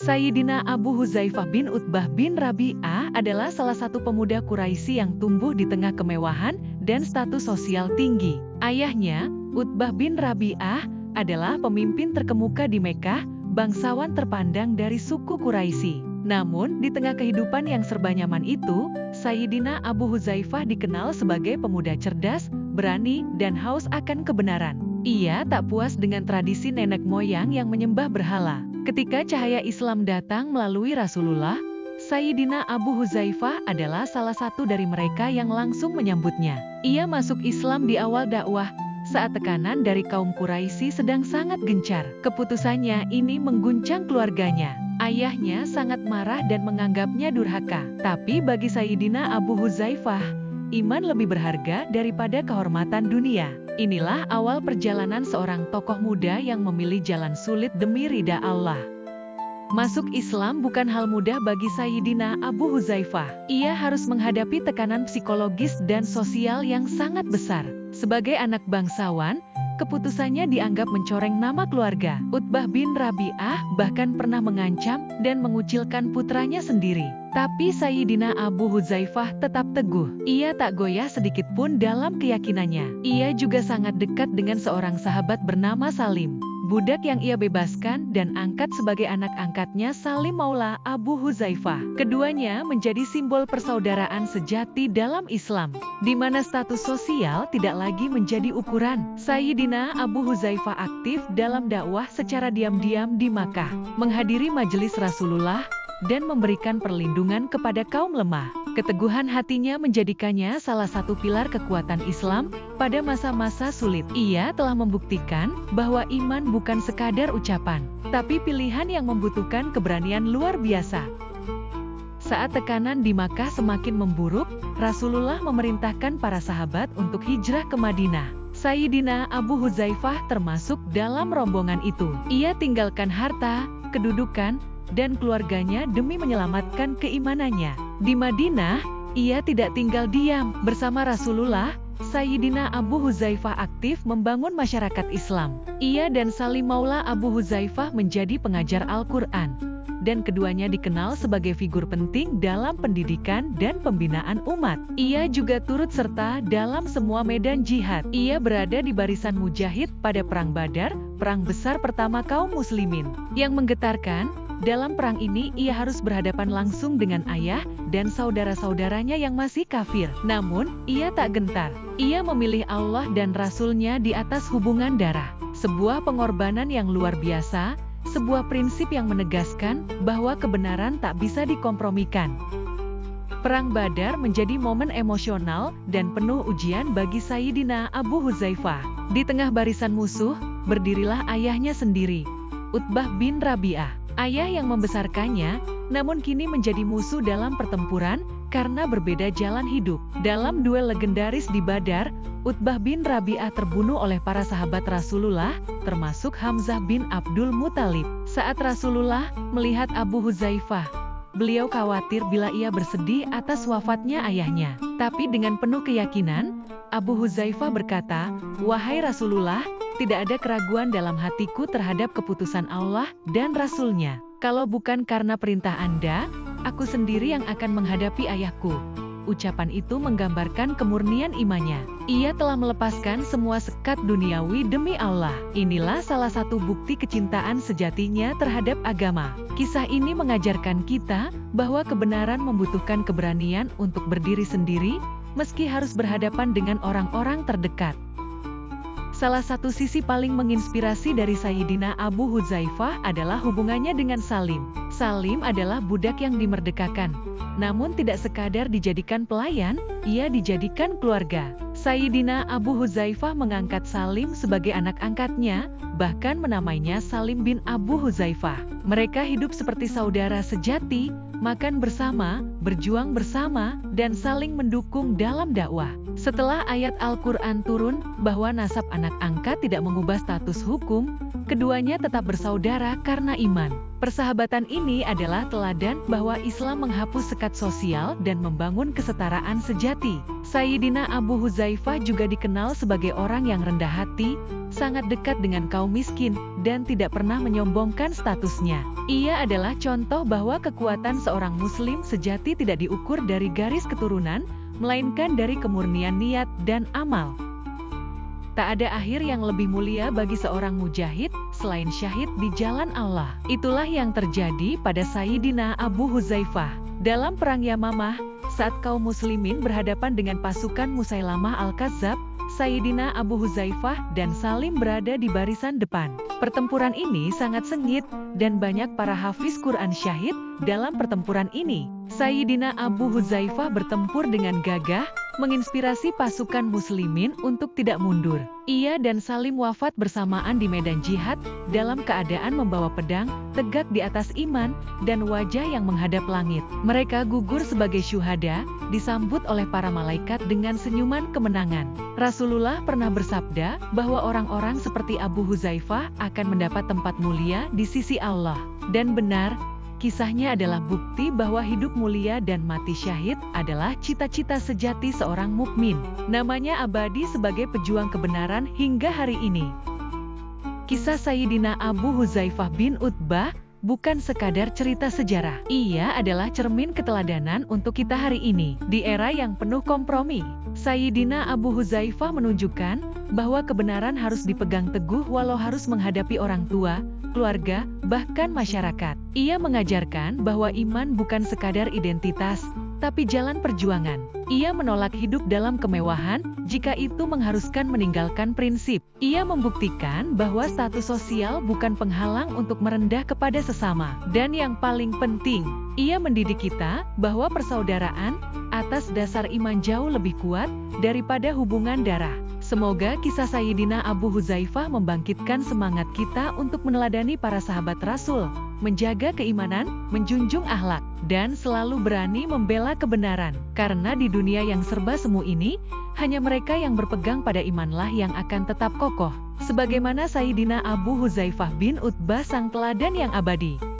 Sayyidina Abu Huzaifah bin Utbah bin Rabi'ah adalah salah satu pemuda Quraisy yang tumbuh di tengah kemewahan dan status sosial tinggi. Ayahnya, Utbah bin Rabi'ah, adalah pemimpin terkemuka di Mekah, bangsawan terpandang dari suku Quraisy. Namun, di tengah kehidupan yang serba nyaman itu, Sayyidina Abu Huzaifah dikenal sebagai pemuda cerdas, berani, dan haus akan kebenaran. Ia tak puas dengan tradisi nenek moyang yang menyembah berhala. Ketika cahaya Islam datang melalui Rasulullah, Sayyidina Abu Huzaifah adalah salah satu dari mereka yang langsung menyambutnya. Ia masuk Islam di awal dakwah, saat tekanan dari kaum Quraisy sedang sangat gencar. Keputusannya ini mengguncang keluarganya. Ayahnya sangat marah dan menganggapnya durhaka. Tapi bagi Sayyidina Abu Huzaifah, iman lebih berharga daripada kehormatan dunia. Inilah awal perjalanan seorang tokoh muda yang memilih jalan sulit demi ridha Allah. Masuk Islam bukan hal mudah bagi Sayyidina Abu Huzaifah. Ia harus menghadapi tekanan psikologis dan sosial yang sangat besar. Sebagai anak bangsawan, keputusannya dianggap mencoreng nama keluarga. Utbah bin Rabi'ah bahkan pernah mengancam dan mengucilkan putranya sendiri. Tapi Sayyidina Abu Huzaifah tetap teguh. Ia tak goyah sedikit pun dalam keyakinannya. Ia juga sangat dekat dengan seorang sahabat bernama Salim, budak yang ia bebaskan dan angkat sebagai anak angkatnya Salim Maula Abu Huzaifah. Keduanya menjadi simbol persaudaraan sejati dalam Islam, di mana status sosial tidak lagi menjadi ukuran. Sayyidina Abu Huzaifah aktif dalam dakwah secara diam-diam di Makkah, menghadiri majelis Rasulullah, dan memberikan perlindungan kepada kaum lemah. Keteguhan hatinya menjadikannya salah satu pilar kekuatan Islam pada masa-masa sulit. Ia telah membuktikan bahwa iman bukan sekadar ucapan, tapi pilihan yang membutuhkan keberanian luar biasa. Saat tekanan di Makkah semakin memburuk, Rasulullah memerintahkan para sahabat untuk hijrah ke Madinah. Sayyidina Abu Huzaifah termasuk dalam rombongan itu. Ia tinggalkan harta, kedudukan, dan keluarganya demi menyelamatkan keimanannya. Di Madinah, ia tidak tinggal diam. Bersama Rasulullah, Sayyidina Abu Huzaifah aktif membangun masyarakat Islam. Ia dan Salim Maula Abu Huzaifah menjadi pengajar Al-Quran, dan keduanya dikenal sebagai figur penting dalam pendidikan dan pembinaan umat. Ia juga turut serta dalam semua medan jihad. Ia berada di barisan mujahid pada Perang Badar, perang besar pertama kaum muslimin. Yang menggetarkan, dalam perang ini ia harus berhadapan langsung dengan ayah dan saudara-saudaranya yang masih kafir. Namun, ia tak gentar. Ia memilih Allah dan Rasul-Nya di atas hubungan darah. Sebuah pengorbanan yang luar biasa, sebuah prinsip yang menegaskan bahwa kebenaran tak bisa dikompromikan. Perang Badar menjadi momen emosional dan penuh ujian bagi Sayyidina Abu Huzaifah. Di tengah barisan musuh, berdirilah ayahnya sendiri, Utbah bin Rabi'ah. Ayah yang membesarkannya, namun kini menjadi musuh dalam pertempuran karena berbeda jalan hidup. Dalam duel legendaris di Badar, Utbah bin Rabi'ah terbunuh oleh para sahabat Rasulullah, termasuk Hamzah bin Abdul Muthalib. Saat Rasulullah melihat Abu Huzaifah, beliau khawatir bila ia bersedih atas wafatnya ayahnya. Tapi dengan penuh keyakinan, Abu Huzaifah berkata, "Wahai Rasulullah, tidak ada keraguan dalam hatiku terhadap keputusan Allah dan Rasul-Nya. Kalau bukan karena perintah Anda, aku sendiri yang akan menghadapi ayahku." Ucapan itu menggambarkan kemurnian imannya. Ia telah melepaskan semua sekat duniawi demi Allah. Inilah salah satu bukti kecintaan sejatinya terhadap agama. Kisah ini mengajarkan kita bahwa kebenaran membutuhkan keberanian untuk berdiri sendiri, meski harus berhadapan dengan orang-orang terdekat. Salah satu sisi paling menginspirasi dari Sayyidina Abu Huzaifah adalah hubungannya dengan Salim. Salim adalah budak yang dimerdekakan, namun tidak sekadar dijadikan pelayan, ia dijadikan keluarga. Sayyidina Abu Huzaifah mengangkat Salim sebagai anak angkatnya, bahkan menamainya Salim bin Abu Huzaifah. Mereka hidup seperti saudara sejati, makan bersama, berjuang bersama, dan saling mendukung dalam dakwah. Setelah ayat Al-Quran turun bahwa nasab anak angkat tidak mengubah status hukum, keduanya tetap bersaudara karena iman. Persahabatan ini adalah teladan bahwa Islam menghapus sekat sosial dan membangun kesetaraan sejati. Sayyidina Abu Huzaifah juga dikenal sebagai orang yang rendah hati, sangat dekat dengan kaum miskin, dan tidak pernah menyombongkan statusnya. Ia adalah contoh bahwa kekuatan seorang muslim sejati tidak diukur dari garis keturunan, melainkan dari kemurnian niat dan amal. Tak ada akhir yang lebih mulia bagi seorang mujahid selain syahid di jalan Allah. Itulah yang terjadi pada Sayyidina Abu Huzaifah. Dalam perang Yamamah, saat kaum muslimin berhadapan dengan pasukan Musailamah Al-Kadzab, Sayyidina Abu Huzaifah dan Salim berada di barisan depan. Pertempuran ini sangat sengit, dan banyak para hafiz Quran syahid dalam pertempuran ini. Sayyidina Abu Huzaifah bertempur dengan gagah, menginspirasi pasukan muslimin untuk tidak mundur. Ia dan Salim wafat bersamaan di medan jihad, dalam keadaan membawa pedang, tegak di atas iman, dan wajah yang menghadap langit. Mereka gugur sebagai syuhada, disambut oleh para malaikat dengan senyuman kemenangan. Rasulullah pernah bersabda bahwa orang-orang seperti Abu Huzaifah akan mendapat tempat mulia di sisi Allah. Dan benar, kisahnya adalah bukti bahwa hidup mulia dan mati syahid adalah cita-cita sejati seorang mukmin. Namanya abadi sebagai pejuang kebenaran hingga hari ini. Kisah Sayyidina Abu Huzaifah bin Utbah bukan sekadar cerita sejarah. Ia adalah cermin keteladanan untuk kita hari ini. Di era yang penuh kompromi, Sayyidina Abu Huzaifah menunjukkan bahwa kebenaran harus dipegang teguh walau harus menghadapi orang tua, keluarga, bahkan masyarakat. Ia mengajarkan bahwa iman bukan sekadar identitas, tapi jalan perjuangan. Ia menolak hidup dalam kemewahan jika itu mengharuskan meninggalkan prinsip. Ia membuktikan bahwa status sosial bukan penghalang untuk merendah kepada sesama. Dan yang paling penting, ia mendidik kita bahwa persaudaraan atas dasar iman jauh lebih kuat daripada hubungan darah. Semoga kisah Sayyidina Abu Huzaifah membangkitkan semangat kita untuk meneladani para sahabat Rasul, menjaga keimanan, menjunjung akhlak, dan selalu berani membela kebenaran. Karena di dunia yang serba semu ini, hanya mereka yang berpegang pada imanlah yang akan tetap kokoh. Sebagaimana Sayyidina Abu Huzaifah bin Utbah sang teladan yang abadi.